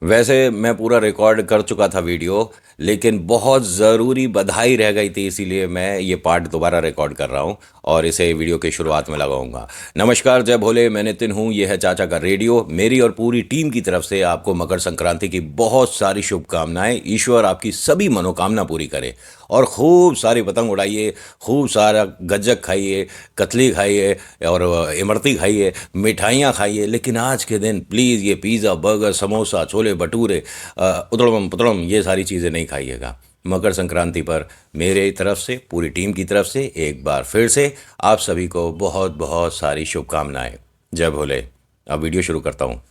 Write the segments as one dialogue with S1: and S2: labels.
S1: वैसे मैं पूरा रिकॉर्ड कर चुका था वीडियो, लेकिन बहुत ज़रूरी बधाई रह गई थी, इसीलिए मैं ये पार्ट दोबारा रिकॉर्ड कर रहा हूँ और इसे वीडियो के शुरुआत में लगाऊंगा। नमस्कार, जय भोले, मैं नितिन हूँ, ये है चाचा का रेडियो। मेरी और पूरी टीम की तरफ से आपको मकर संक्रांति की बहुत सारी शुभकामनाएं। ईश्वर आपकी सभी मनोकामना पूरी करे और खूब सारी पतंग उड़ाइए, खूब सारा गज्जक खाइए, कतली खाइए और इमरती खाइए, मिठाइयाँ खाइए। लेकिन आज के दिन प्लीज़ ये पिज़्ज़ा, बर्गर, समोसा, छोले भटूरे, उतड़म पुतड़म, ये सारी चीज़ें नहीं खाइएगा। मकर संक्रांति पर मेरे तरफ से, पूरी टीम की तरफ से एक बार फिर से आप सभी को बहुत बहुत सारी शुभकामनाएं। जय भोले। अब वीडियो शुरू करता हूँ।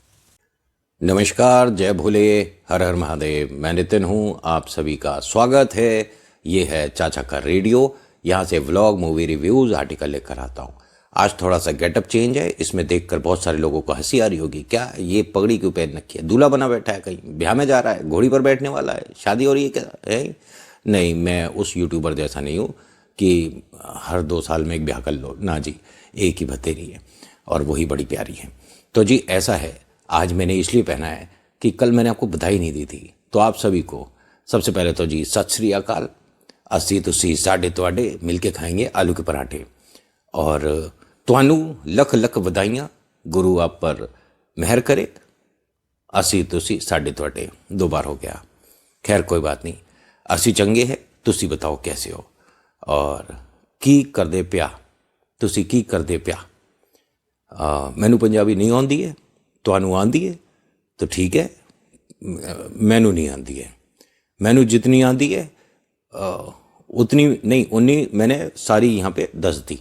S1: नमस्कार, जय भोले, हर हर महादेव। मैं नितिन हूँ, आप सभी का स्वागत है। ये है चाचा का रेडियो। यहाँ से व्लॉग, मूवी रिव्यूज़, आर्टिकल लेकर आता हूँ। आज थोड़ा सा गेटअप चेंज है, इसमें देखकर बहुत सारे लोगों को हंसी आ रही होगी। क्या ये पगड़ी क्यों पहन रखी है? दूल्हा बना बैठा है? कहीं ब्याह में जा रहा है? घोड़ी पर बैठने वाला है? शादी हो रही है क्या है? नहीं, मैं उस यूट्यूबर जैसा नहीं हूँ कि हर 2 साल में एक ब्याह कर लो। ना जी, एक ही भतेरी है और वही बड़ी प्यारी है। तो जी ऐसा है, आज मैंने इसलिए पहना है कि कल मैंने आपको बधाई नहीं दी थी। तो आप सभी को सबसे पहले तो जी सत श्री अकाल। अस्सी तुसी साढ़े तुहाडे मिलके खाएंगे आलू के पराठे। और ਤੁਹਾਨੂੰ लख लख ਵਧਾਈਆਂ। गुरु आप पर मेहर करे। असी तुसी साढ़े तुहाडे 2 बार हो गया। खैर कोई बात नहीं, असी चंगे है, तुसी बताओ कैसे हो और की करदे पिया, तुसी की करदे पिया। मैनू पंजाबी नहीं आती है, तुहानू आती है तो ठीक है, मैनू नहीं आती है। मैनू जितनी आती है उतनी नहीं, उन्नी मैंने सारी यहाँ पे दस दी।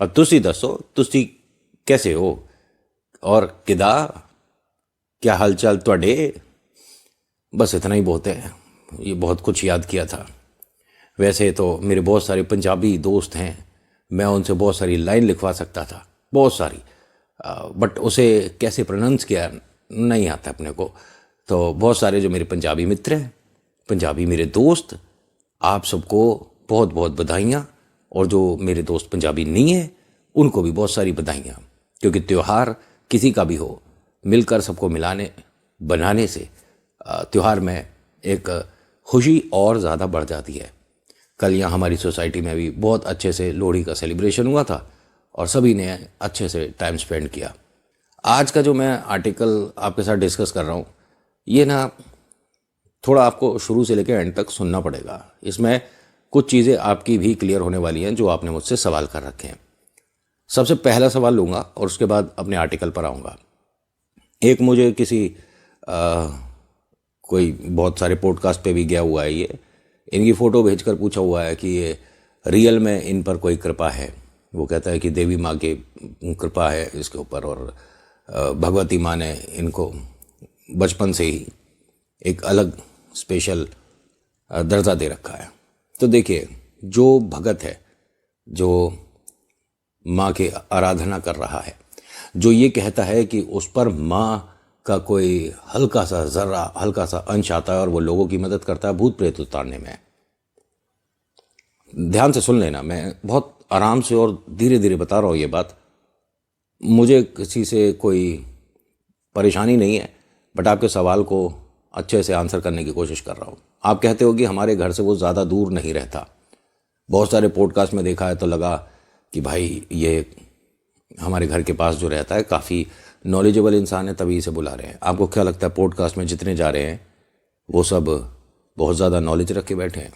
S1: अब तुसी दसो, तुसी कैसे हो और किदा, क्या हालचाल तुहाडे। बस इतना ही बहुत है, ये बहुत कुछ याद किया था। वैसे तो मेरे बहुत सारे पंजाबी दोस्त हैं, मैं उनसे बहुत सारी लाइन लिखवा सकता था, बहुत सारी, बट उसे कैसे प्रोनाउंस किया नहीं आता अपने को। तो बहुत सारे जो मेरे पंजाबी मित्र हैं, पंजाबी मेरे दोस्त, आप सबको बहुत बहुत बधाइयाँ। और जो मेरे दोस्त पंजाबी नहीं है उनको भी बहुत सारी बधाइयाँ, क्योंकि त्यौहार किसी का भी हो, मिलकर सबको मिलाने बनाने से त्यौहार में एक खुशी और ज़्यादा बढ़ जाती है। कल यहाँ हमारी सोसाइटी में भी बहुत अच्छे से लोहड़ी का सेलिब्रेशन हुआ था और सभी ने अच्छे से टाइम स्पेंड किया। आज का जो मैं आर्टिकल आपके साथ डिस्कस कर रहा हूँ, ये ना थोड़ा आपको शुरू से लेकर एंड तक सुनना पड़ेगा। इसमें कुछ चीज़ें आपकी भी क्लियर होने वाली हैं जो आपने मुझसे सवाल कर रखे हैं। सबसे पहला सवाल लूँगा और उसके बाद अपने आर्टिकल पर आऊँगा। एक मुझे किसी कोई बहुत सारे पॉडकास्ट पे भी गया हुआ है, ये इनकी फ़ोटो भेजकर पूछा हुआ है कि ये रियल में इन पर कोई कृपा है। वो कहता है कि देवी माँ की कृपा है इसके ऊपर और भगवती माँ ने इनको बचपन से ही एक अलग स्पेशल दर्जा दे रखा है। तो देखिए, जो भगत है, जो माँ की आराधना कर रहा है, जो ये कहता है कि उस पर माँ का कोई हल्का सा जर्रा, हल्का सा अंश आता है और वो लोगों की मदद करता है भूत प्रेत उतारने में। ध्यान से सुन लेना, मैं बहुत आराम से और धीरे धीरे बता रहा हूँ ये बात। मुझे किसी से कोई परेशानी नहीं है, बट आपके सवाल को अच्छे से आंसर करने की कोशिश कर रहा हूँ। आप कहते हो कि हमारे घर से वो ज़्यादा दूर नहीं रहता। बहुत सारे पॉडकास्ट में देखा है तो लगा कि भाई ये हमारे घर के पास जो रहता है काफ़ी नॉलेजेबल इंसान है, तभी इसे बुला रहे हैं। आपको क्या लगता है पॉडकास्ट में जितने जा रहे हैं वो सब बहुत ज़्यादा नॉलेज रख के बैठे हैं?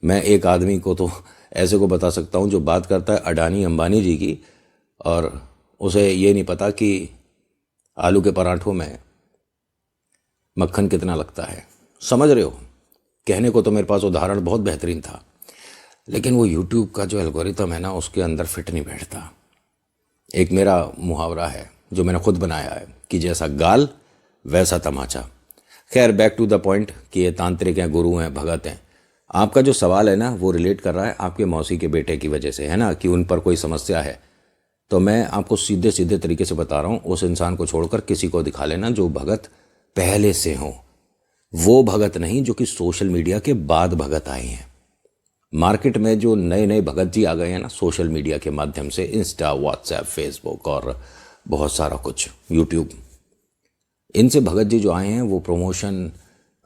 S1: मैं एक आदमी को तो ऐसे को बता सकता हूँ जो बात करता है अडानी अंबानी जी की, और उसे ये नहीं पता कि आलू के पराठों में मक्खन कितना लगता है। समझ रहे हो? कहने को तो मेरे पास उदाहरण बहुत बेहतरीन था, लेकिन वो यूट्यूब का जो एल्गोरिथम है ना, उसके अंदर फिट नहीं बैठता। एक मेरा मुहावरा है जो मैंने खुद बनाया है कि जैसा गाल वैसा तमाचा। खैर, बैक टू द पॉइंट कि ये तांत्रिक हैं, गुरु हैं, भगत हैं। आपका जो सवाल है ना, वो रिलेट कर रहा है आपके मौसी के बेटे की वजह से, है ना, कि उन पर कोई समस्या है। तो मैं आपको सीधे सीधे तरीके से बता रहा हूँ, उस इंसान को छोड़कर किसी को दिखा लेना जो भगत पहले से हो। वो भगत नहीं जो कि सोशल मीडिया के बाद भगत आए हैं। मार्केट में जो नए नए भगत जी आ गए हैं ना, सोशल मीडिया के माध्यम से, इंस्टा, व्हाट्सएप, फेसबुक और बहुत सारा कुछ, यूट्यूब, इनसे भगत जी जो आए हैं वो प्रमोशन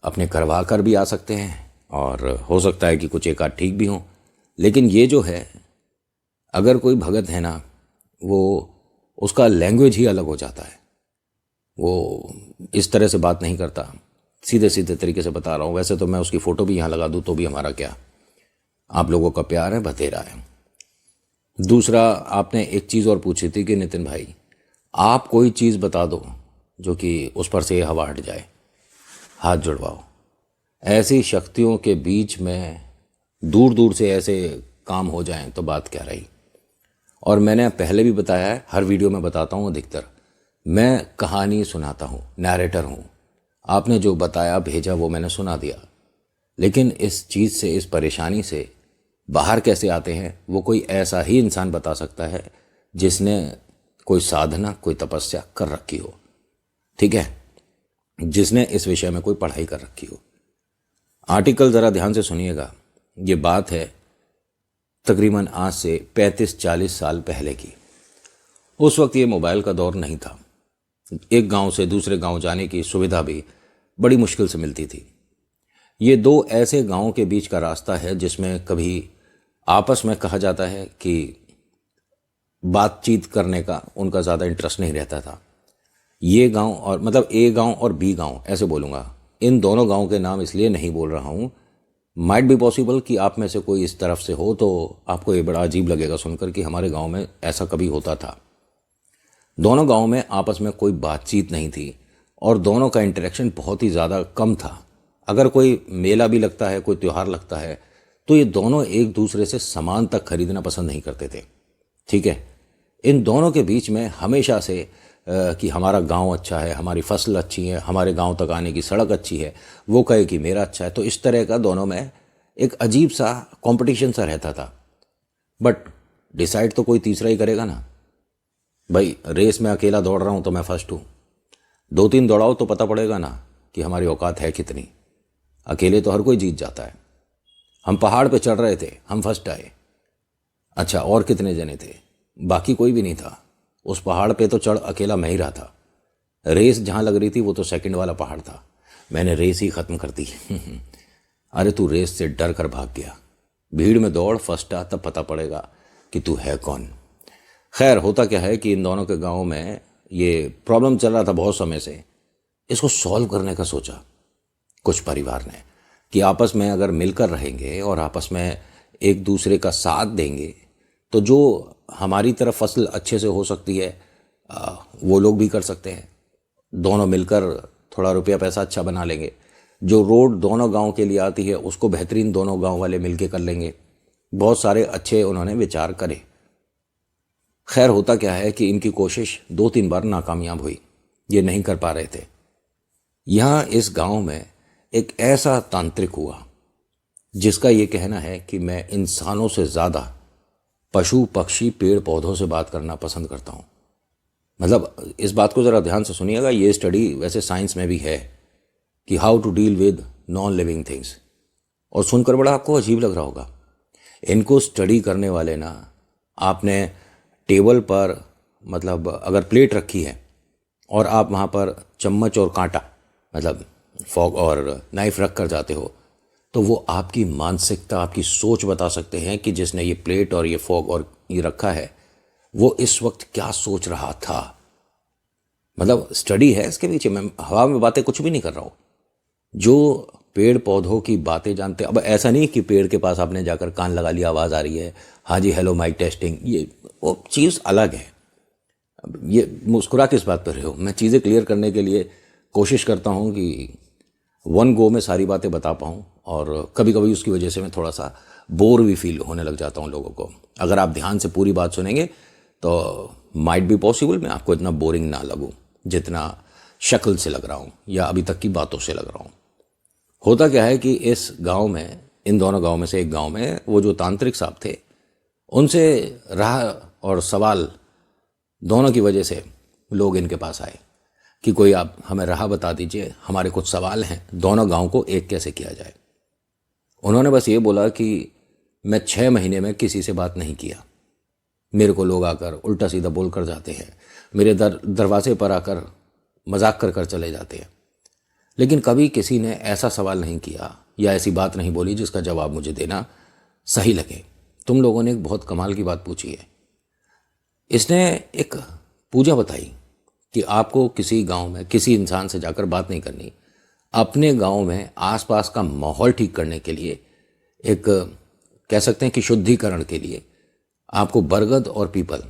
S1: अपने करवा कर भी आ सकते हैं और हो सकता है कि कुछ एक आध ठीक भी हों, लेकिन ये जो है, अगर कोई भगत है ना, वो उसका लैंग्वेज ही अलग हो जाता है। वो इस तरह से बात नहीं करता, सीधे सीधे तरीके से बता रहा हूँ। वैसे तो मैं उसकी फ़ोटो भी यहाँ लगा दूँ तो भी हमारा क्या, आप लोगों का प्यार है, बतेरा है। दूसरा, आपने एक चीज़ और पूछी थी कि नितिन भाई आप कोई चीज़ बता दो जो कि उस पर से हवा हट जाए, हाथ जुड़वाओ। ऐसी शक्तियों के बीच में दूर दूर से ऐसे काम हो जाएं तो बात क्या रही। और मैंने पहले भी बताया है, हर वीडियो में बताता हूँ अधिकतर, मैं कहानी सुनाता हूँ, नैरेटर हूँ। आपने जो बताया भेजा वो मैंने सुना दिया, लेकिन इस चीज़ से, इस परेशानी से बाहर कैसे आते हैं वो कोई ऐसा ही इंसान बता सकता है जिसने कोई साधना, कोई तपस्या कर रखी हो, ठीक है, जिसने इस विषय में कोई पढ़ाई कर रखी हो। आर्टिकल ज़रा ध्यान से सुनिएगा। ये बात है तकरीबन आज से 35-40 साल पहले की। उस वक्त ये मोबाइल का दौर नहीं था। एक गांव से दूसरे गांव जाने की सुविधा भी बड़ी मुश्किल से मिलती थी। ये दो ऐसे गांवों के बीच का रास्ता है जिसमें कभी आपस में कहा जाता है कि बातचीत करने का उनका ज़्यादा इंटरेस्ट नहीं रहता था। ये गांव, और मतलब ए गांव और बी गांव ऐसे बोलूँगा, इन दोनों गांव के नाम इसलिए नहीं बोल रहा हूँ, माइट बी पॉसिबल कि आप में से कोई इस तरफ से हो तो आपको ये बड़ा अजीब लगेगा सुनकर कि हमारे गांव में ऐसा कभी होता था। दोनों गांव में आपस में कोई बातचीत नहीं थी और दोनों का इंटरेक्शन बहुत ही ज़्यादा कम था। अगर कोई मेला भी लगता है, कोई त्यौहार लगता है, तो ये दोनों एक दूसरे से सामान तक खरीदना पसंद नहीं करते थे, ठीक है। इन दोनों के बीच में हमेशा से कि हमारा गांव अच्छा है, हमारी फसल अच्छी है, हमारे गांव तक आने की सड़क अच्छी है, वो कहे कि मेरा अच्छा है, तो इस तरह का दोनों में एक अजीब सा कंपटीशन सा रहता था। बट डिसाइड तो कोई तीसरा ही करेगा ना। भाई रेस में अकेला दौड़ रहा हूँ तो मैं फर्स्ट हूँ, 2-3 दौड़ाओ तो पता पड़ेगा ना कि हमारी औकात है कितनी। अकेले तो हर कोई जीत जाता है। हम पहाड़ पे चढ़ रहे थे, हम फर्स्ट आए, अच्छा और कितने जने थे? बाकी कोई भी नहीं था। उस पहाड़ पे तो चढ़ अकेला मैं ही रहा था। रेस जहाँ लग रही थी वो तो सेकंड वाला पहाड़ था, मैंने रेस ही ख़त्म कर दी। अरे तू रेस से डर कर भाग गया, भीड़ में दौड़, फर्स्ट आ, तब पता पड़ेगा कि तू है कौन। खैर, होता क्या है कि इन दोनों के गाँव में ये प्रॉब्लम चल रहा था बहुत समय से। इसको सॉल्व करने का सोचा कुछ परिवार ने कि आपस में अगर मिलकर रहेंगे और आपस में एक दूसरे का साथ देंगे तो जो हमारी तरफ फसल अच्छे से हो सकती है वो लोग भी कर सकते हैं। दोनों मिलकर थोड़ा रुपया पैसा अच्छा बना लेंगे। जो रोड दोनों गांव के लिए आती है उसको बेहतरीन दोनों गांव वाले मिलके कर लेंगे। बहुत सारे अच्छे उन्होंने विचार करे। खैर, होता क्या है कि इनकी कोशिश 2-3 बार नाकामयाब हुई, ये नहीं कर पा रहे थे। यहाँ इस गांव में एक ऐसा तांत्रिक हुआ जिसका ये कहना है कि मैं इंसानों से ज़्यादा पशु पक्षी पेड़ पौधों से बात करना पसंद करता हूँ। मतलब इस बात को ज़रा ध्यान से सुनिएगा। ये स्टडी वैसे साइंस में भी है कि how to deal with non living things, और सुनकर बड़ा आपको अजीब लग रहा होगा। इनको स्टडी करने वाले ना, आपने टेबल पर, मतलब अगर प्लेट रखी है और आप वहाँ पर चम्मच और कांटा, मतलब फॉक और नाइफ रख कर जाते हो, तो वो आपकी मानसिकता, आपकी सोच बता सकते हैं कि जिसने ये प्लेट और ये फॉक और ये रखा है वो इस वक्त क्या सोच रहा था। मतलब स्टडी है इसके पीछे, मैं हवा में बातें कुछ भी नहीं कर रहा हूँ। जो पेड़ पौधों की बातें जानते, अब ऐसा नहीं कि पेड़ के पास आपने जाकर कान लगा लिया, आवाज़ आ रही है, हाँ जी हेलो माइक टेस्टिंग, ये वो चीज़ अलग है। ये मुस्कुरा किस बात पर रहे हो? मैं चीज़ें क्लियर करने के लिए कोशिश करता हूँ कि वन गो में सारी बातें बता पाऊँ, और कभी कभी उसकी वजह से मैं थोड़ा सा बोर भी फील होने लग जाता हूँ लोगों को। अगर आप ध्यान से पूरी बात सुनेंगे तो माइट बी पॉसिबल मैं आपको इतना बोरिंग ना लगूँ जितना शक्ल से लग रहा हूँ या अभी तक की बातों से लग रहा हूँ। होता क्या है कि इस गांव में, इन दोनों गांव में से एक गांव में वो जो तांत्रिक साहब थे, उनसे राह और सवाल दोनों की वजह से लोग इनके पास आए कि कोई आप हमें राह बता दीजिए, हमारे कुछ सवाल हैं, दोनों गांव को एक कैसे किया जाए। उन्होंने बस ये बोला कि मैं 6 महीने में किसी से बात नहीं किया, मेरे को लोग आकर उल्टा सीधा बोल कर जाते हैं, मेरे दरवाजे पर आकर मजाक कर कर चले जाते हैं। लेकिन कभी किसी ने ऐसा सवाल नहीं किया या ऐसी बात नहीं बोली जिसका जवाब मुझे देना सही लगे। तुम लोगों ने एक बहुत कमाल की बात पूछी है। इसने एक पूजा बताई कि आपको किसी गांव में किसी इंसान से जाकर बात नहीं करनी, अपने गांव में आसपास का माहौल ठीक करने के लिए, एक कह सकते हैं कि शुद्धिकरण के लिए आपको बरगद और पीपल,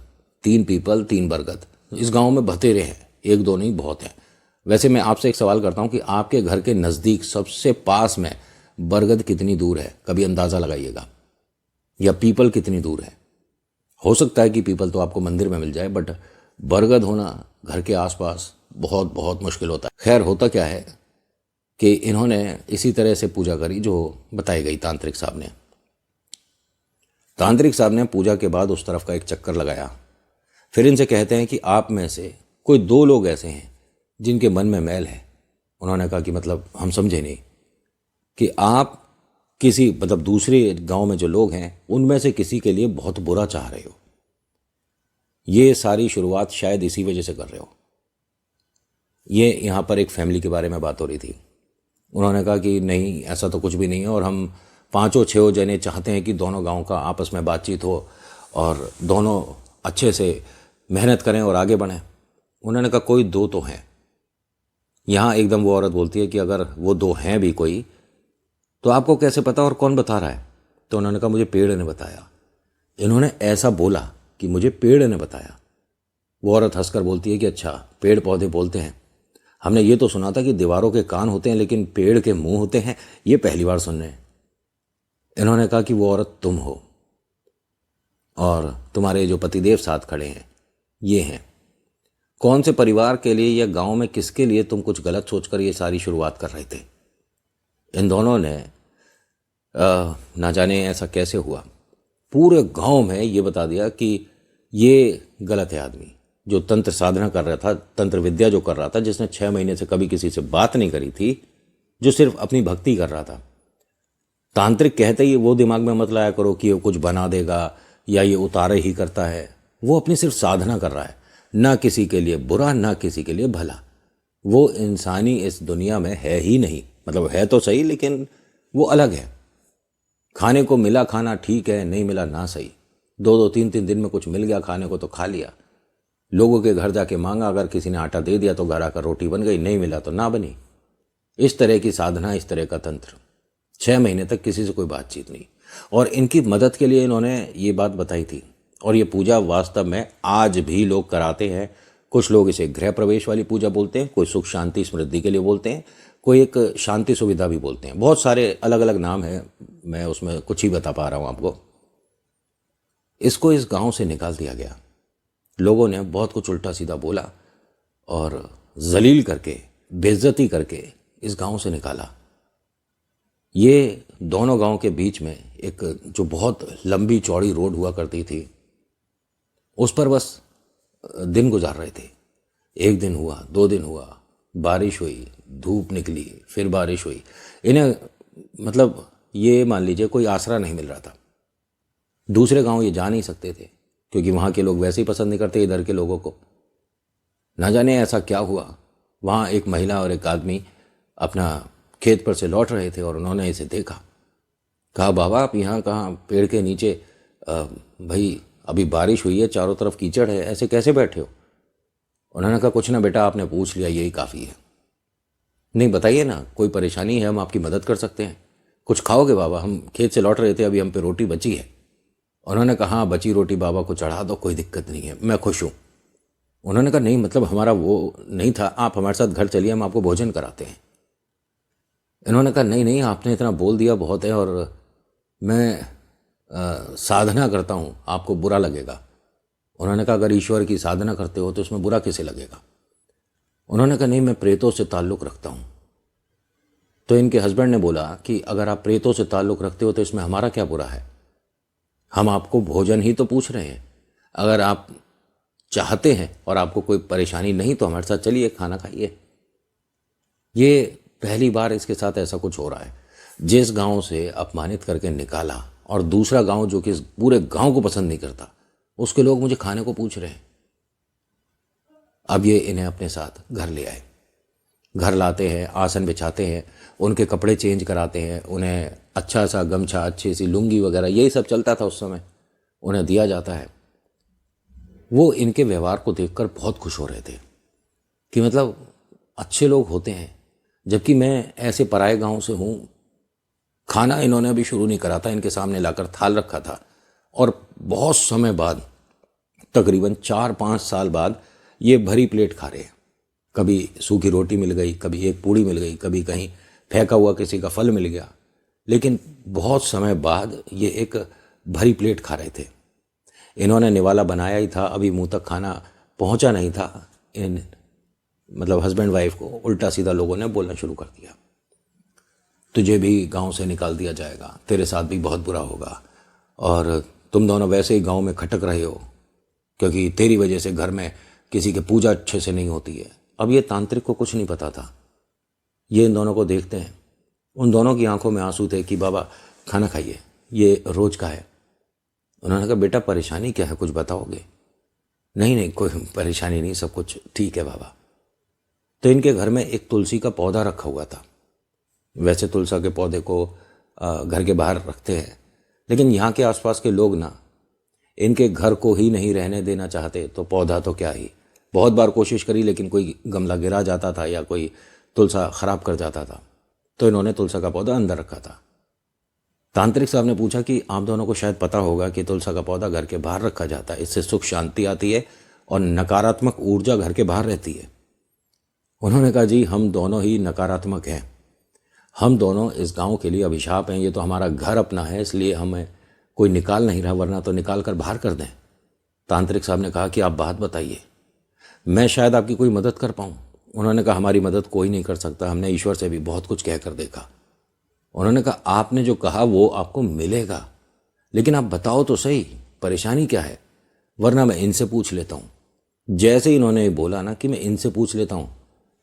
S1: 3 पीपल 3 बरगद इस गांव में बतेरे हैं, 1 2 नहीं, बहुत हैं। वैसे मैं आपसे एक सवाल करता हूं कि आपके घर के नज़दीक सबसे पास में बरगद कितनी दूर है? कभी अंदाज़ा लगाइएगा। या पीपल कितनी दूर है? हो सकता है कि पीपल तो आपको मंदिर में मिल जाए, बट बरगद होना घर के आसपास बहुत बहुत मुश्किल होता है। खैर, होता क्या है कि इन्होंने इसी तरह से पूजा करी जो बताई गई तांत्रिक साहब ने। तांत्रिक साहब ने पूजा के बाद उस तरफ का एक चक्कर लगाया। फिर इनसे कहते हैं कि आप में से कोई 2 लोग ऐसे हैं जिनके मन में मैल है। उन्होंने कहा कि मतलब हम समझे नहीं। कि आप किसी मतलब दूसरे गांव में जो लोग हैं उनमें से किसी के लिए बहुत बुरा चाह रहे हो। ये सारी शुरुआत शायद इसी वजह से कर रहे हो। ये यहाँ पर एक फैमिली के बारे में बात हो रही थी। उन्होंने कहा कि नहीं, ऐसा तो कुछ भी नहीं है, और हम 5-6 जने चाहते हैं कि दोनों गांव का आपस में बातचीत हो और दोनों अच्छे से मेहनत करें और आगे बढ़ें। उन्होंने कहा कोई 2 तो हैं। यहाँ एकदम वो औरत बोलती है कि अगर वो 2 हैं भी कोई, तो आपको कैसे पता और कौन बता रहा है? तो उन्होंने कहा मुझे पेड़ ने बताया। इन्होंने ऐसा बोला कि मुझे पेड़ ने बताया। वो औरत हंसकर बोलती है कि अच्छा, पेड़ पौधे बोलते हैं? हमने ये तो सुना था कि दीवारों के कान होते हैं लेकिन पेड़ के मुंह होते हैं, ये पहली बार सुन रहे हैं। इन्होंने कहा कि वो औरत तुम हो और तुम्हारे जो पतिदेव साथ खड़े हैं ये हैं। कौन से परिवार के लिए या गांव में किसके लिए तुम कुछ गलत सोचकर ये सारी शुरुआत कर रहे थे? इन दोनों ने ना जाने ऐसा कैसे हुआ, पूरे गांव में ये बता दिया कि ये गलत है आदमी जो तंत्र साधना कर रहा था, तंत्र विद्या जो कर रहा था, जिसने 6 महीने से कभी किसी से बात नहीं करी थी, जो सिर्फ अपनी भक्ति कर रहा था। तांत्रिक कहते ही वो दिमाग में मत लाया करो कि वो कुछ बना देगा या ये उतारे ही करता है। वो अपनी सिर्फ साधना कर रहा है, ना किसी के लिए बुरा ना किसी के लिए भला। वो इंसानी इस दुनिया में है ही नहीं, मतलब है तो सही लेकिन वो अलग है। खाने को मिला खाना ठीक है, नहीं मिला ना सही। 2-2 3-3 दिन में कुछ मिल गया खाने को तो खा लिया। लोगों के घर जाके मांगा, अगर किसी ने आटा दे दिया तो घर आकर रोटी बन गई, नहीं मिला तो ना बनी। इस तरह की साधना, इस तरह का तंत्र। 6 महीने तक किसी से कोई बातचीत नहीं। और इनकी मदद के लिए इन्होंने ये बात बताई थी। और ये पूजा वास्तव में आज भी लोग कराते हैं। कुछ लोग इसे गृह प्रवेश वाली पूजा बोलते हैं, कोई सुख शांति समृद्धि के लिए बोलते हैं, कोई एक शांति सुविधा भी बोलते हैं। बहुत सारे अलग अलग नाम हैं, मैं उसमें कुछ ही बता पा रहा हूँ आपको। इसको इस गांव से निकाल दिया गया। लोगों ने बहुत कुछ उल्टा सीधा बोला और जलील करके, बेइज्जती करके इस गांव से निकाला। ये दोनों गांव के बीच में एक जो बहुत लंबी चौड़ी रोड हुआ करती थी, उस पर बस दिन गुजार रहे थे। 1 दिन हुआ, 2 दिन हुआ, बारिश हुई, धूप निकली, फिर बारिश हुई। इन्हें मतलब ये मान लीजिए कोई आसरा नहीं मिल रहा था। दूसरे गांव ये जा नहीं सकते थे क्योंकि वहाँ के लोग वैसे ही पसंद नहीं करते इधर के लोगों को। ना जाने ऐसा क्या हुआ, वहाँ एक महिला और एक आदमी अपना खेत पर से लौट रहे थे और उन्होंने इसे देखा। कहा बाबा आप यहाँ कहाँ, पेड़ के नीचे? भाई अभी बारिश हुई है, चारों तरफ कीचड़ है, ऐसे कैसे बैठे हो? उन्होंने कहा कुछ ना बेटा, आपने पूछ लिया यही काफ़ी है। नहीं बताइए ना, कोई परेशानी है, हम आपकी मदद कर सकते हैं। कुछ खाओगे बाबा? हम खेत से लौट रहे थे, अभी हम पे रोटी बची है। उन्होंने कहा हाँ, बची रोटी बाबा को चढ़ा दो, कोई दिक्कत नहीं है, मैं खुश हूँ। उन्होंने कहा नहीं, मतलब हमारा वो नहीं था, आप हमारे साथ घर चलिए, हम आपको भोजन कराते हैं। इन्होंने कहा नहीं नहीं, आपने इतना बोल दिया बहुत है, और मैं साधना करता हूँ, आपको बुरा लगेगा। उन्होंने कहा अगर ईश्वर की साधना करते हो तो इसमें बुरा किसे लगेगा? उन्होंने कहा नहीं, मैं प्रेतों से ताल्लुक़ रखता हूँ। तो इनके हस्बैंड ने बोला कि अगर आप प्रेतों से ताल्लुक़ रखते हो तो इसमें हमारा क्या बुरा है? हम आपको भोजन ही तो पूछ रहे हैं। अगर आप चाहते हैं और आपको कोई परेशानी नहीं तो हमारे साथ चलिए, खाना खाइए। ये पहली बार इसके साथ ऐसा कुछ हो रहा है। जिस गांव से अपमानित करके निकाला और दूसरा गांव जो कि पूरे गांव को पसंद नहीं करता, उसके लोग मुझे खाने को पूछ रहे हैं। अब ये इन्हें अपने साथ घर ले आए। घर लाते हैं, आसन बिछाते हैं, उनके कपड़े चेंज कराते हैं, उन्हें अच्छा सा गमछा, अच्छी सी लुंगी वगैरह, यही सब चलता था उस समय, उन्हें दिया जाता है। वो इनके व्यवहार को देखकर बहुत खुश हो रहे थे कि मतलब अच्छे लोग होते हैं, जबकि मैं ऐसे पराए गांव से हूँ। खाना इन्होंने अभी शुरू नहीं करा था, इनके सामने लाकर थाल रखा था और बहुत समय बाद, तकरीबन 4-5 साल बाद ये भरी प्लेट खा रहे हैं। कभी सूखी रोटी मिल गई, कभी एक पूड़ी मिल गई, कभी कहीं फेंका हुआ किसी का फल मिल गया, लेकिन बहुत समय बाद ये एक भरी प्लेट खा रहे थे। इन्होंने निवाला बनाया ही था, अभी मुंह तक खाना पहुंचा नहीं था, इन मतलब हस्बैंड वाइफ को उल्टा सीधा लोगों ने बोलना शुरू कर दिया, तुझे भी गांव से निकाल दिया जाएगा, तेरे साथ भी बहुत बुरा होगा, और तुम दोनों वैसे ही गांव में खटक रहे हो क्योंकि तेरी वजह से घर में किसी की पूजा अच्छे से नहीं होती है। अब ये तांत्रिक को कुछ नहीं पता था। ये इन दोनों को देखते हैं, उन दोनों की आंखों में आंसू थे कि बाबा खाना खाइए, ये रोज का है। उन्होंने कहा बेटा परेशानी क्या है, कुछ बताओगे? नहीं नहीं कोई परेशानी नहीं, सब कुछ ठीक है बाबा। तो इनके घर में एक तुलसी का पौधा रखा हुआ था। वैसे तुलसा के पौधे को घर के बाहर रखते हैं, लेकिन यहाँ के आसपास के लोग ना इनके घर को ही नहीं रहने देना चाहते, तो पौधा तो क्या ही। बहुत बार कोशिश करी लेकिन कोई गमला गिरा जाता था या कोई तुलसा खराब कर जाता था, तो इन्होंने तुलसा का पौधा अंदर रखा था। तांत्रिक साहब ने पूछा कि आप दोनों को शायद पता होगा कि तुलसा का पौधा घर के बाहर रखा जाता है, इससे सुख शांति आती है और नकारात्मक ऊर्जा घर के बाहर रहती है। उन्होंने कहा जी हम दोनों ही नकारात्मक हैं, हम दोनों इस गांव के लिए अभिशाप हैं, ये तो हमारा घर अपना है, इसलिए हमें कोई निकाल नहीं रहा, वरना तो निकाल कर बाहर कर दें। तांत्रिक साहब ने कहा कि आप बात बताइए, मैं शायद आपकी कोई मदद कर पाऊँ। उन्होंने कहा हमारी मदद कोई नहीं कर सकता, हमने ईश्वर से भी बहुत कुछ कह कर देखा। उन्होंने कहा आपने जो कहा वो आपको मिलेगा, लेकिन आप बताओ तो सही परेशानी क्या है, वरना मैं इनसे पूछ लेता हूँ। जैसे ही इन्होंने बोला ना कि मैं इनसे पूछ लेता हूँ,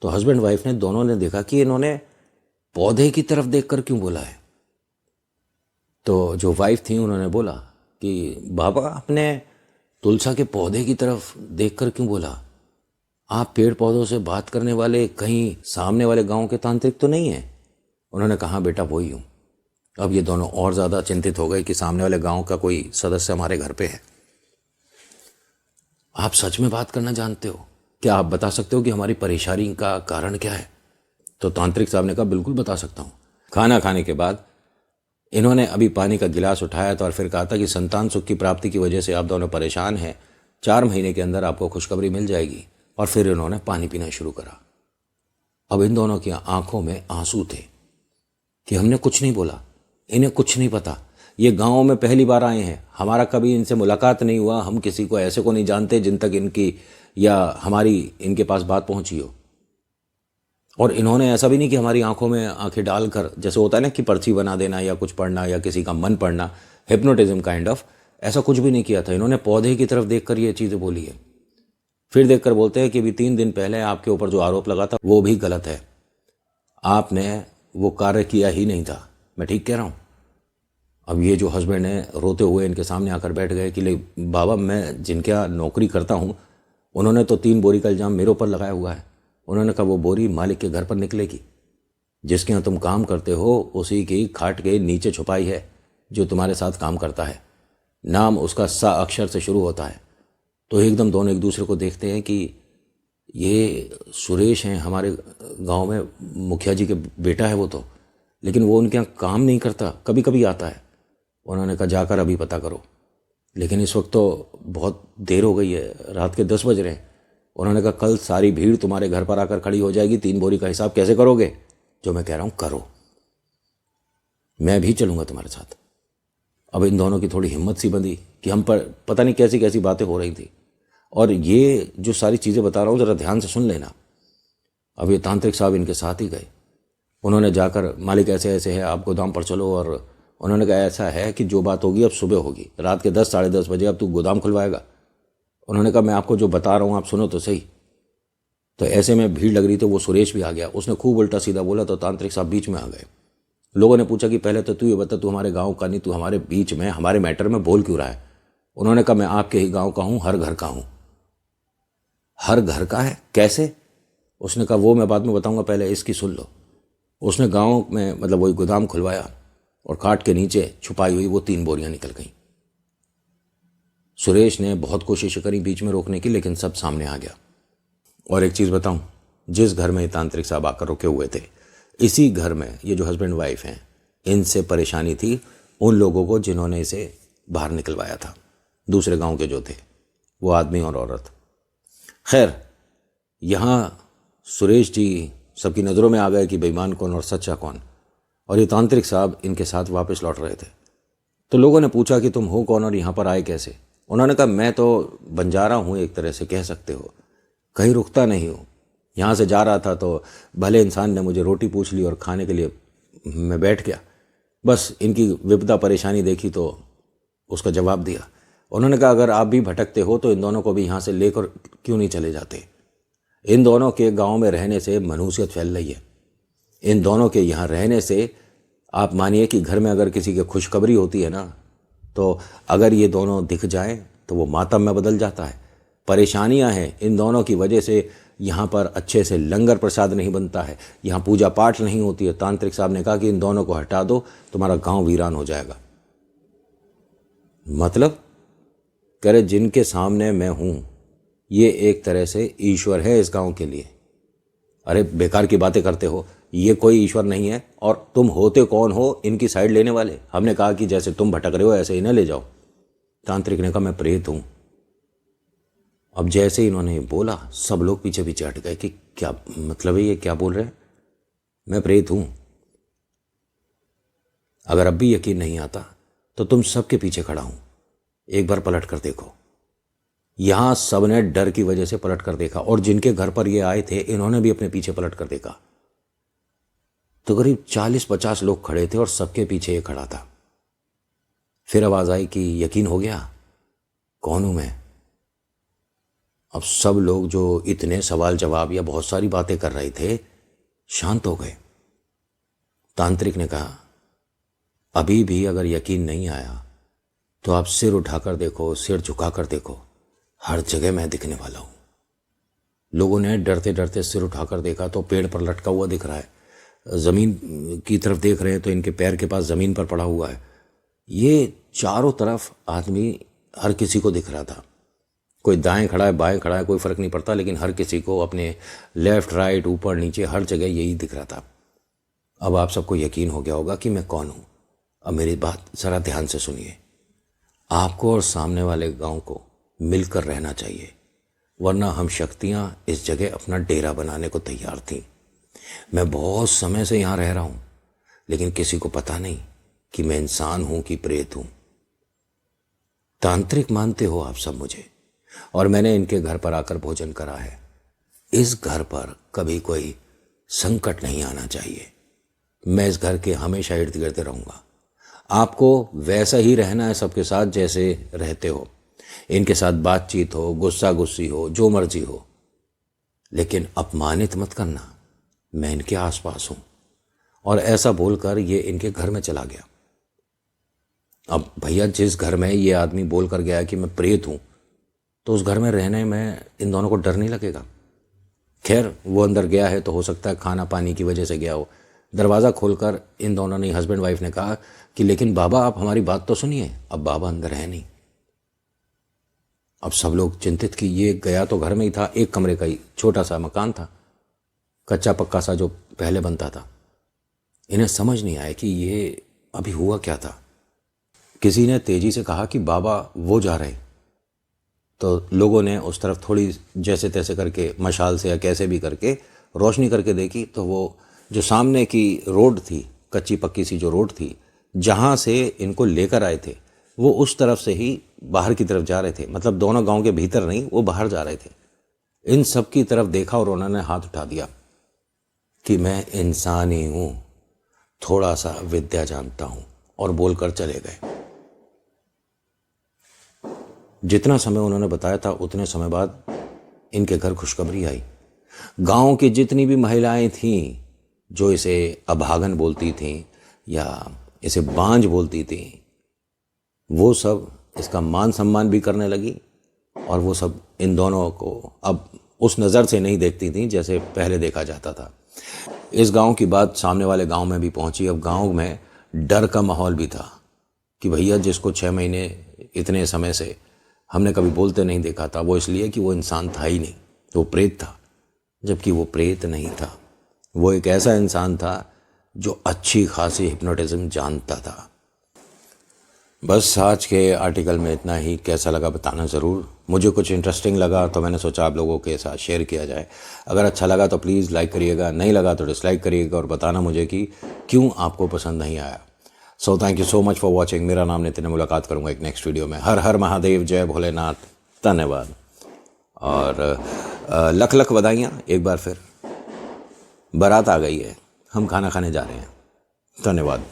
S1: तो हस्बैंड वाइफ ने दोनों ने देखा कि इन्होंने पौधे की तरफ देखकर क्यों बोला है। तो जो वाइफ थी उन्होंने बोला कि बाबा आपने तुलसा के पौधे की तरफ देखकर क्यों बोला? आप पेड़ पौधों से बात करने वाले कहीं सामने वाले गांव के तांत्रिक तो नहीं हैं? उन्होंने कहा बेटा वही हूँ। अब ये दोनों और ज़्यादा चिंतित हो गए कि सामने वाले गांव का कोई सदस्य हमारे घर पे है। आप सच में बात करना जानते हो? क्या आप बता सकते हो कि हमारी परेशानी का कारण क्या है? तो तांत्रिक साहब ने कहा बिल्कुल बता सकता हूँ। खाना खाने के बाद इन्होंने अभी पानी का गिलास उठाया था और फिर कहा था कि संतान सुख की प्राप्ति की वजह से आप दोनों परेशान हैं, 4 महीने के अंदर आपको खुशखबरी मिल जाएगी। और फिर इन्होंने पानी पीना शुरू करा। अब इन दोनों की आंखों में आंसू थे कि हमने कुछ नहीं बोला, इन्हें कुछ नहीं पता, ये गांव में पहली बार आए हैं, हमारा कभी इनसे मुलाकात नहीं हुआ, हम किसी को ऐसे को नहीं जानते जिन तक इनकी या हमारी इनके पास बात पहुंची हो। और इन्होंने ऐसा भी नहीं कि हमारी आंखों में आंखें डालकर, जैसे होता है ना कि पर्ची बना देना या कुछ पढ़ना या किसी का मन पढ़ना, हिप्नोटिज्म काइंड ऑफ, ऐसा कुछ भी नहीं किया था। इन्होंने पौधे की तरफ देखकर ये चीज़ें बोली है। फिर देखकर बोलते हैं कि अभी 3 दिन पहले आपके ऊपर जो आरोप लगा था वो भी गलत है, आपने वो कार्य किया ही नहीं था। मैं ठीक कह रहा हूँ? अब ये जो हस्बैंड है रोते हुए इनके सामने आकर बैठ गए कि ले बाबा मैं जिनके यहाँ नौकरी करता हूँ उन्होंने तो 3 बोरी का इल्ज़ाम मेरे ऊपर लगाया हुआ है। उन्होंने कहा वो बोरी मालिक के घर पर निकलेगी, जिसके यहाँ तुम काम करते हो उसी की खाट के नीचे छुपाई है जो तुम्हारे साथ काम करता है, नाम उसका सा अक्षर से शुरू होता है। तो एकदम दोनों एक दूसरे को देखते हैं कि ये सुरेश हैं, हमारे गांव में मुखिया जी के बेटा है वो तो, लेकिन वो उनके यहाँ काम नहीं करता, कभी कभी आता है। उन्होंने कहा जाकर अभी पता करो, लेकिन इस वक्त तो बहुत देर हो गई है, रात के 10 बज रहे हैं। उन्होंने कहा कल सारी भीड़ तुम्हारे घर पर आकर खड़ी हो जाएगी, 3 बोरी का हिसाब कैसे करोगे? जो मैं कह रहा हूँ करो, मैं भी चलूँगा तुम्हारे साथ। अब इन दोनों की थोड़ी हिम्मत सी बंधी कि हम पर पता नहीं कैसी कैसी बातें हो रही थी। और ये जो सारी चीज़ें बता रहा हूँ ज़रा ध्यान से सुन लेना। अब ये तांत्रिक साहब इनके साथ ही गए। उन्होंने जाकर मालिक ऐसे ऐसे है, आप गोदाम पर चलो, और उन्होंने कहा ऐसा है कि जो बात होगी अब सुबह होगी, रात के 10 साढ़े 10 बजे अब तू गोदाम खुलवाएगा। उन्होंने कहा मैं आपको जो बता रहा हूँ आप सुनो तो सही। तो ऐसे में भीड़ लग रही, तो वो सुरेश भी आ गया, उसने खूब उल्टा सीधा बोला, तो तांत्रिक साहब बीच में आ गए। लोगों ने पूछा कि पहले तो तू ये बता, तू हमारे गाँव का नहीं, तू हमारे बीच में हमारे मैटर में बोल क्यों रहा है? उन्होंने कहा मैं आपके ही गाँव का हूँ, हर घर का हूँ। हर घर का है? कैसे? उसने कहा वो मैं बाद में बताऊंगा, पहले इसकी सुन लो। उसने गांव में मतलब वही गोदाम खुलवाया और खाट के नीचे छुपाई हुई वो 3 बोरियां निकल गईं। सुरेश ने बहुत कोशिश करी बीच में रोकने की, लेकिन सब सामने आ गया। और एक चीज़ बताऊं, जिस घर में ये तांत्रिक साहब आकर रुके हुए थे, इसी घर में ये जो हस्बैंड वाइफ हैं, इनसे परेशानी थी उन लोगों को जिन्होंने इसे बाहर निकलवाया था, दूसरे गांव के जो थे, वो आदमी और औरत। खैर, यहाँ सुरेश जी सबकी नज़रों में आ गए कि बेईमान कौन और सच्चा कौन। और ये तांत्रिक साहब इनके साथ वापस लौट रहे थे। तो लोगों ने पूछा कि तुम हो कौन और यहाँ पर आए कैसे? उन्होंने कहा मैं तो बंजारा हूँ, एक तरह से कह सकते हो, कहीं रुकता नहीं हूँ। यहाँ से जा रहा था तो भले इंसान ने मुझे रोटी पूछ ली और खाने के लिए मैं बैठ गया। बस इनकी विपदा परेशानी देखी तो उसका जवाब दिया। उन्होंने कहा अगर आप भी भटकते हो तो इन दोनों को भी यहाँ से लेकर क्यों नहीं चले जाते? इन दोनों के गांव में रहने से मनुष्यत फैल रही है। इन दोनों के यहाँ रहने से आप मानिए कि घर में अगर किसी की खुशखबरी होती है ना, तो अगर ये दोनों दिख जाएं तो वो मातम में बदल जाता है। परेशानियां हैं इन दोनों की वजह से, यहाँ पर अच्छे से लंगर प्रसाद नहीं बनता है, यहाँ पूजा पाठ नहीं होती है। तांत्रिक साहब ने कहा कि इन दोनों को हटा दो, तुम्हारा गांव वीरान हो जाएगा। मतलब कह रहे जिनके सामने मैं हूँ ये एक तरह से ईश्वर है इस गांव के लिए। अरे बेकार की बातें करते हो, ये कोई ईश्वर नहीं है। और तुम होते कौन हो इनकी साइड लेने वाले? हमने कहा कि जैसे तुम भटक रहे हो ऐसे इन्हें ले जाओ। तांत्रिक ने कहा मैं प्रेत हूं। अब जैसे इन्होंने बोला सब लोग पीछे पीछे हट गए कि क्या मतलब है, ये क्या बोल रहे हैं? मैं प्रेत हूं। अगर अब भी यकीन नहीं आता तो तुम सबके पीछे खड़ा हूं, एक बार पलट कर देखो। यहां सबने डर की वजह से पलट कर देखा और जिनके घर पर ये आए थे इन्होंने भी अपने पीछे पलट कर देखा। तो करीब 40-50 लोग खड़े थे और सबके पीछे ये खड़ा था। फिर आवाज आई कि यकीन हो गया कौन हूं मैं? अब सब लोग जो इतने सवाल जवाब या बहुत सारी बातें कर रहे थे शांत हो गए। तांत्रिक ने कहा अभी भी अगर यकीन नहीं आया तो आप सिर उठाकर देखो, सिर झुकाकर देखो, हर जगह मैं दिखने वाला हूं। लोगों ने डरते डरते सिर उठाकर देखा तो पेड़ पर लटका हुआ दिख रहा है। जमीन की तरफ देख रहे हैं तो इनके पैर के पास जमीन पर पड़ा हुआ है। ये चारों तरफ आदमी हर किसी को दिख रहा था। कोई दाएं खड़ा है, बाएं खड़ा है, कोई फर्क नहीं पड़ता, लेकिन हर किसी को अपने लेफ्ट राइट ऊपर नीचे हर जगह यही दिख रहा था। अब आप सबको यकीन हो गया होगा कि मैं कौन हूं। अब मेरी बात जरा ध्यान से सुनिए। आपको और सामने वाले गांव को मिलकर रहना चाहिए, वरना हम शक्तियां इस जगह अपना डेरा बनाने को तैयार थीं। मैं बहुत समय से यहां रह रहा हूं, लेकिन किसी को पता नहीं कि मैं इंसान हूं कि प्रेत हूं। तांत्रिक मानते हो आप सब मुझे, और मैंने इनके घर पर आकर भोजन करा है। इस घर पर कभी कोई संकट नहीं आना चाहिए। मैं इस घर के हमेशा इर्द गिर्द रहूंगा। आपको वैसा ही रहना है सबके साथ जैसे रहते हो। इनके साथ बातचीत हो, गुस्सा गुस्सी हो, जो मर्जी हो, लेकिन अपमानित मत करना। मैं इनके आसपास हूं। और ऐसा बोलकर ये इनके घर में चला गया। अब भैया जिस घर में ये आदमी बोल कर गया कि मैं प्रेत हूं, तो उस घर में रहने में इन दोनों को डर नहीं लगेगा? खैर वो अंदर गया है तो हो सकता है खाना पानी की वजह से गया हो। दरवाज़ा खोलकर इन दोनों ने, हस्बैंड वाइफ ने कहा कि लेकिन बाबा आप हमारी बात तो सुनिए। अब बाबा अंदर है नहीं। अब सब लोग चिंतित कि ये गया तो घर में ही था, एक कमरे का ही छोटा सा मकान था, कच्चा पक्का सा जो पहले बनता था। इन्हें समझ नहीं आया कि ये अभी हुआ क्या था। किसी ने तेजी से कहा कि बाबा वो जा रहे। तो लोगों ने उस तरफ थोड़ी जैसे तैसे करके मशाल से या कैसे भी करके रोशनी करके देखी, तो वो जो सामने की रोड थी, कच्ची पक्की सी जो रोड थी, जहाँ से इनको लेकर आए थे, वो उस तरफ से ही बाहर की तरफ जा रहे थे। मतलब दोनों गांव के भीतर नहीं, वो बाहर जा रहे थे। इन सब की तरफ देखा और उन्होंने हाथ उठा दिया कि मैं इंसान ही हूँ, थोड़ा सा विद्या जानता हूँ, और बोलकर चले गए। जितना समय उन्होंने बताया था उतने समय बाद इनके घर खुशखबरी आई। गांव की जितनी भी महिलाएं थीं जो इसे अभागन बोलती थीं या इसे बांझ बोलती थीं, वो सब इसका मान सम्मान भी करने लगी। और वो सब इन दोनों को अब उस नज़र से नहीं देखती थी जैसे पहले देखा जाता था। इस गांव की बात सामने वाले गांव में भी पहुंची। अब गांव में डर का माहौल भी था कि भैया जिसको 6 महीने इतने समय से हमने कभी बोलते नहीं देखा था, वो इसलिए कि वो इंसान था ही नहीं, तो वो प्रेत था। जबकि वो प्रेत नहीं था, वो एक ऐसा इंसान था जो अच्छी खासी हिप्नोटिज्म जानता था। बस आज के आर्टिकल में इतना ही। कैसा लगा बताना ज़रूर। मुझे कुछ इंटरेस्टिंग लगा तो मैंने सोचा आप लोगों के साथ शेयर किया जाए। अगर अच्छा लगा तो प्लीज़ लाइक करिएगा, नहीं लगा तो डिसलाइक करिएगा और बताना मुझे कि क्यों आपको पसंद नहीं आया। So thank you so much for watching. मेरा नाम नितिन, मुलाकात करूँगा एक नेक्स्ट वीडियो में। हर हर महादेव, जय भोलेनाथ, धन्यवाद। और लख लख बधाइयाँ एक बार फिर। बारात आ गई है, हम खाना खाने जा रहे हैं। धन्यवाद।